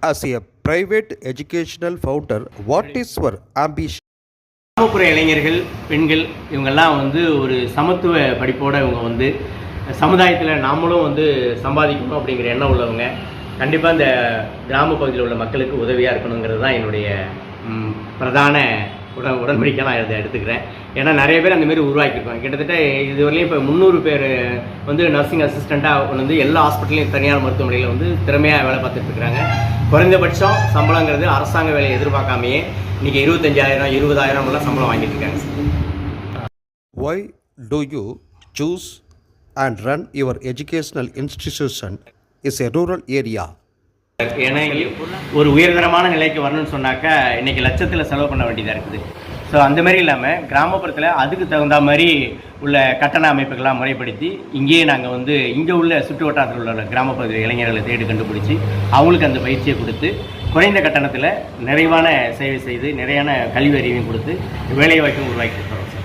As a private educational founder, what is your ambition? கிராமப்புற இளைஞர்கள், பெண்கள் இவங்கெல்லாம் ஒரு சமத்துவ படிப்போடு இவங்க சமுதாயத்தில் நாமளும் சம்பாதிக்கணும் அப்படிங்கிற எண்ணம் உள்ளவங்க. கண்டிப்பாக இந்த கிராம பகுதியில் உள்ள மக்களுக்கு உதவியாக இருக்கணுங்கிறது தான் என்னுடைய பிரதான உடன்படிக்கை நான் இதை எடுத்துக்கிறேன். ஏன்னா நிறைய பேர் அந்தமாரி உருவாக்கியிருக்கோம். கிட்டத்தட்ட இதுவரையிலையும் இப்போ 300 பேர் நர்சிங் அசிஸ்டண்ட்டாக எல்லா ஹாஸ்பிட்டலையும் தனியார் மருத்துவமனையில் திறமையாக வேலை பார்த்துட்டு இருக்கிறாங்க. குறைந்தபட்சம் சம்பளங்கிறது அரசாங்க வேலையை எதிர்பார்க்காமையே இன்றைக்கி 25,000 20,000 சம்பளம் வாங்கிட்டு இருக்காங்க. Why do you choose and run your educational institution is a rural area? ஏன்னா ஒரு உயர்தரமான நிலைக்கு வரணும்னு சொன்னாக்கா இன்றைக்கி லட்சத்தில் செலவு பண்ண வேண்டியதாக இருக்குது. ஸோ அந்த மாதிரி இல்லாமல் கிராமப்புறத்தில் அதுக்கு தகுந்த மாதிரி உள்ள கட்டண அமைப்புகள்லாம் முறைப்படுத்தி இங்கேயே நாங்கள் இங்கே உள்ள சுற்று வட்டாரத்தில் உள்ள கிராமப்பகுதி இளைஞர்களை தேடி கண்டுபிடிச்சி அவங்களுக்கு அந்த பயிற்சியை கொடுத்து குறைந்த கட்டணத்தில் நிறைவான சேவை செய்து நிறையான கல்வி அறிவையும் கொடுத்து வேலைவாய்ப்பும் உருவாக்கி கொடுக்குறோம்.